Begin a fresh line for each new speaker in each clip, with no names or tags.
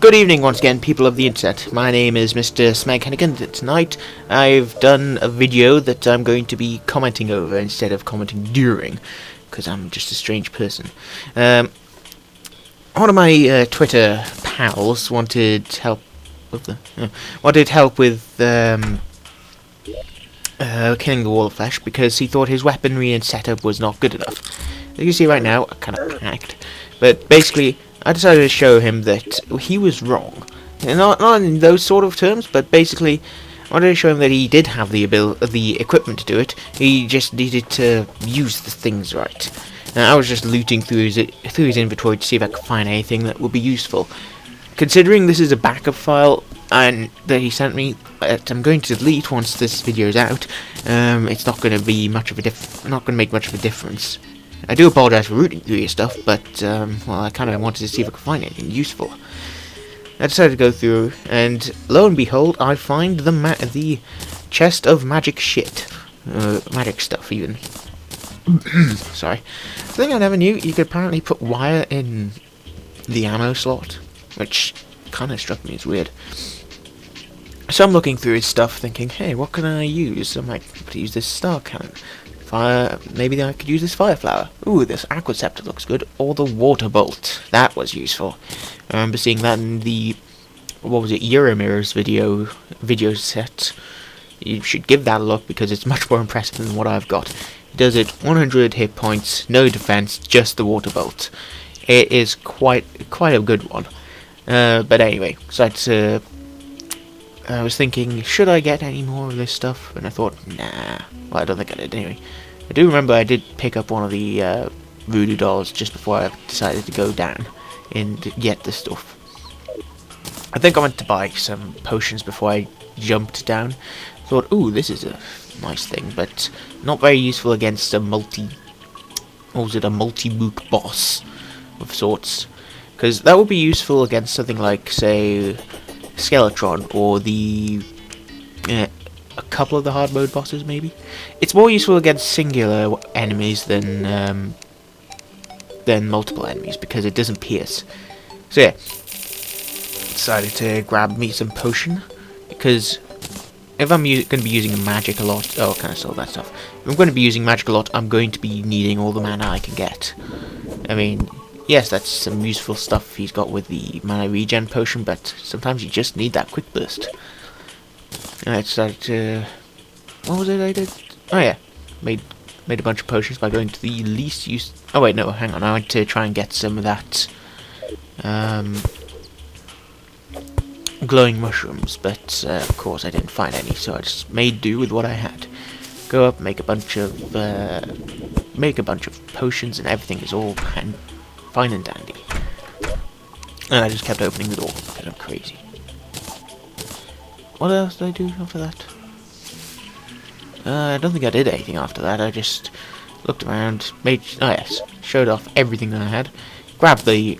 Good evening once again, people of the internet. My name is Mr. Smeghennigan. Tonight I've done a video that I'm going to be commenting over instead of commenting during, because I'm just a strange person. One of my Twitter pals wanted help with killing the wall of flesh because he thought his weaponry and setup was not good enough. As you can see right now, I'm kind of packed, but basically I decided to show him that he was wrong. And not in those sort of terms, but basically I wanted to show him that he did have the equipment to do it. He just needed to use the things right. Now, I was just looting through his inventory to see if I could find anything that would be useful. Considering this is a backup file and that he sent me, that I'm going to delete once this video is out. It's not going to be much of a not going to make much of a difference. I do apologize for rooting through your stuff, but well, I kind of wanted to see if I could find anything useful. I decided to go through, and lo and behold, I find the chest of magic shit, magic stuff even. Sorry. The thing I never knew, you could apparently put wire in the ammo slot, which kind of struck me as weird. So I'm looking through his stuff, thinking, hey, what can I use? I might use this star cannon. Maybe I could use this fire flower. Ooh, this aqua scepter looks good. Or the water bolt. That was useful. I remember seeing that in the Euromirror's video set. You should give that a look because it's much more impressive than what I've got. It does it 100 hit points, no defense, just the water bolt. It is quite a good one. But anyway, so I was thinking, should I get any more of this stuff? And I thought, nah. Well, I don't think I did anyway. I do remember I did pick up one of the voodoo dolls just before I decided to go down and get this stuff. I think I went to buy some potions before I jumped down. Thought, ooh, this is a nice thing, but not very useful against a multi-mook boss of sorts. Because that would be useful against something like, say, Skeletron or a couple of the hard mode bosses, maybe. It's more useful against singular enemies than multiple enemies because it doesn't pierce. So yeah, decided to grab me some potion because if I'm going to be using magic a lot, oh, can I sell that stuff? If I'm going to be using magic a lot, I'm going to be needing all the mana I can get. I mean, yes, that's some useful stuff he's got with the mana regen potion, but sometimes you just need that quick burst. I decided to... what was it I did? Oh yeah, made a bunch of potions by going to the least use... oh wait, no, hang on, I went to try and get some of that glowing mushrooms, but of course I didn't find any, so I just made do with what I had. Go up, make a bunch of potions, and everything is all fine and dandy. And I just kept opening the door because I'm crazy. What else did I do after that? I don't think I did anything after that. I just looked around, showed off everything that I had. Grabbed the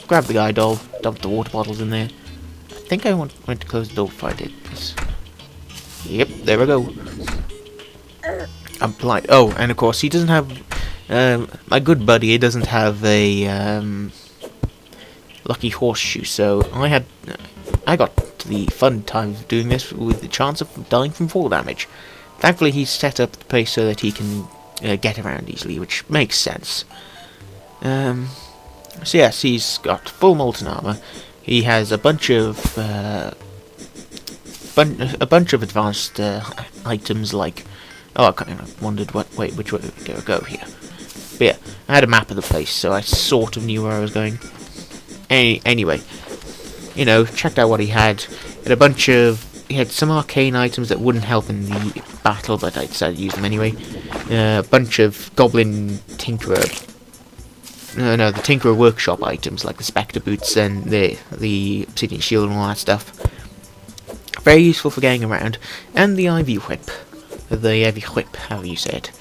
guy doll, dumped the water bottles in there. I think I went to close the door before I did this. Yep, there we go. I'm polite. Oh, and of course he doesn't have. My good buddy, he doesn't have a lucky horseshoe, so I got the fun time of doing this with the chance of dying from fall damage. Thankfully, he's set up the place so that he can get around easily, which makes sense. So yes, he's got full molten armor. He has a bunch of advanced items like. Oh, I kind of wondered which way do I go here? But yeah, I had a map of the place, so I sort of knew where I was going. Anyway, you know, checked out what he had. He had some arcane items that wouldn't help in the battle, but I decided to use them anyway. A bunch of goblin tinkerer. No, the tinkerer workshop items like the spectre boots and the obsidian shield and all that stuff. Very useful for getting around. And the ivy whip. The heavy whip, however you say it.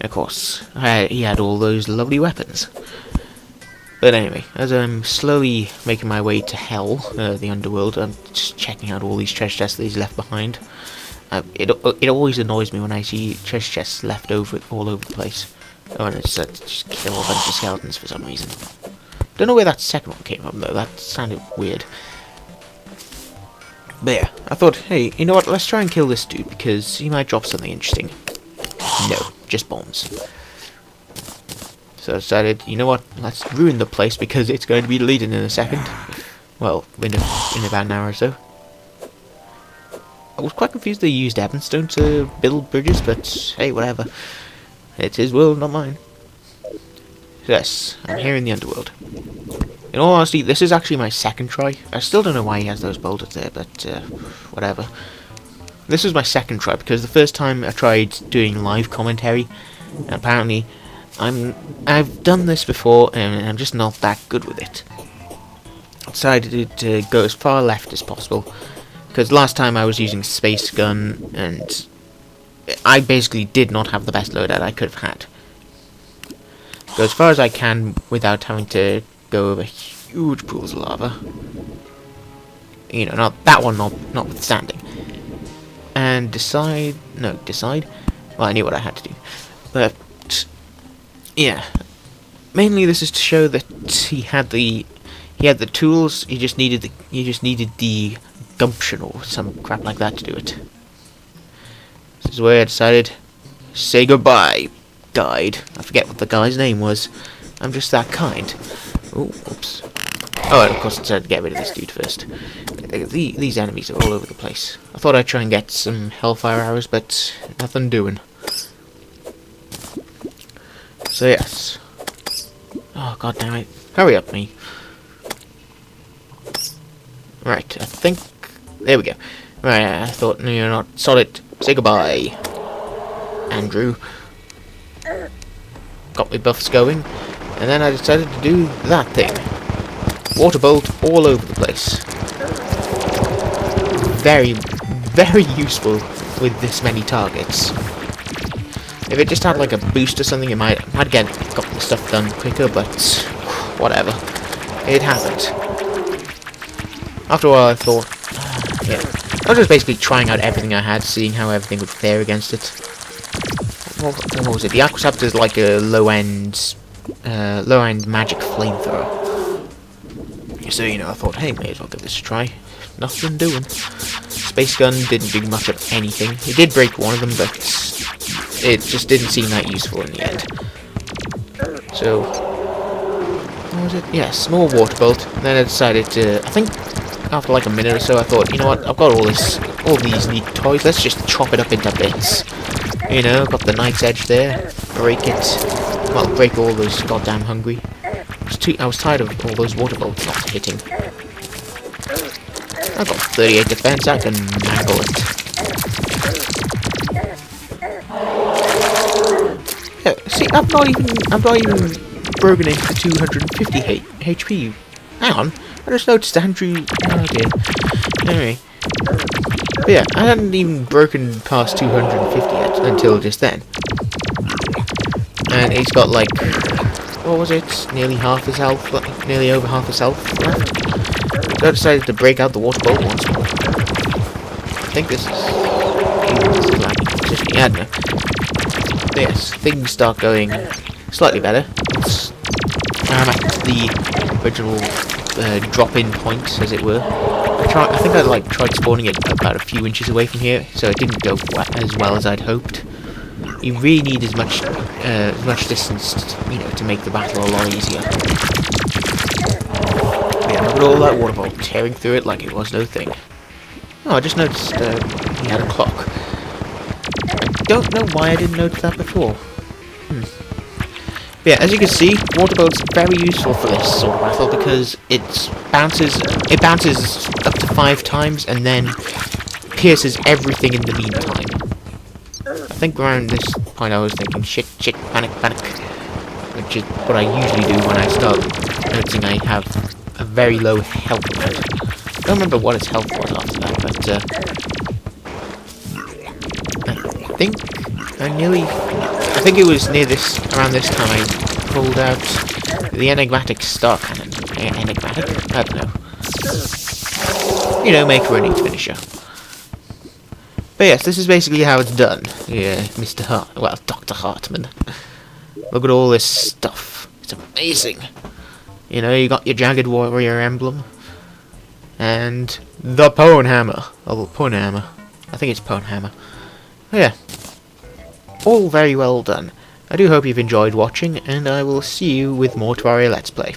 And of course, he had all those lovely weapons. But anyway, as I'm slowly making my way to hell, the underworld, I'm just checking out all these treasure chests that he's left behind. It always annoys me when I see treasure chests left all over the place. Oh, and it's just kill a bunch of skeletons for some reason. Don't know where that second one came from though. That sounded weird. But yeah, I thought, hey, you know what? Let's try and kill this dude because he might drop something interesting. No, just bombs. So I decided, you know what? Let's ruin the place because it's going to be deleted in a second. Well, in about an hour or so. I was quite confused they used Evanstone to build bridges, but hey, whatever. It's his world, not mine. Yes, I'm here in the underworld. In all honesty, this is actually my second try. I still don't know why he has those boulders there, but whatever. This was my second try because the first time I tried doing live commentary, and apparently I've done this before and I'm just not that good with it. I decided to go as far left as possible because last time I was using space gun and I basically did not have the best loadout I could have had. Go as far as I can without having to go over huge pools of lava. You know, not that one, notwithstanding. And decide. Well, I knew what I had to do, but yeah. Mainly, this is to show that he had the tools. You just needed the gumption or some crap like that to do it. This is where I decided, say goodbye. Died. I forget what the guy's name was. I'm just that kind. Oh, oops. Oh, and of course I decided to get rid of this dude first. These enemies are all over the place. I thought I'd try and get some hellfire arrows, but nothing doing. So yes. Oh, god damn it. Hurry up, me. Right, I think... There we go. Right, I thought, no, you're not solid. Say goodbye, Andrew. Got my buffs going, and then I decided to do that thing. Water bolt all over the place. Very, very useful with this many targets. If it just had like a boost or something, it might get got the stuff done quicker, but whatever. It hasn't. After a while I thought, yeah. I was just basically trying out everything I had, seeing how everything would fare against it. What was it? The Aquasaptor is like a low-end magic flamethrower. So, you know, I thought, hey, may as well give this a try. Nothing doing. Space gun didn't do much of anything. It did break one of them, but it just didn't seem that useful in the end. So, what was it? Yeah, small water bolt. And then I decided to, I think, after like a minute or so, I thought, you know what? I've got all these neat toys. Let's just chop it up into bits. You know, got the knight's edge there. Break it. Well, break all those goddamn hungry. I was tired of all those water bolts not hitting. I've got 38 defense. I can mangle it. Yeah, see, I've not even broken into 250 HP. Hang on, I just noticed Andrew. Oh dear. Anyway. But yeah, I hadn't even broken past 250 yet until just then. And he's got like, what was it? Nearly half his health, nearly over half his health left. So I decided to break out the water bolt once more. I think this is lagging. Yeah, I don't know. But yes, things start going slightly better. I'm at the original drop-in point, as it were. I think I like tried spawning it about a few inches away from here, so it didn't go as well as I'd hoped. You really need as much distance, you know, to make the battle a lot easier. Yeah, look at all that water bolt tearing through it like it was no thing. Oh, I just noticed he had a clock. I don't know why I didn't notice that before. But yeah, as you can see, water bolt's very useful for this sort of battle because it bounces up to 5 times and then pierces everything in the meantime. I think around this point I was thinking shit, panic, which is what I usually do when I start noticing I have a very low health amount. I don't remember what its health was after that, but I think it was around this time I pulled out the enigmatic star cannon. Enigmatic? I don't know. You know, make a running finisher. But yes, this is basically how it's done. Yeah, Dr. Hartmann. Look at all this stuff. It's amazing. You know, you got your Jagged Warrior emblem. And the Pwn Hammer. Oh, Pwn Hammer. I think it's Pwn Hammer. Oh, yeah. All very well done. I do hope you've enjoyed watching, and I will see you with more Terraria Let's Play.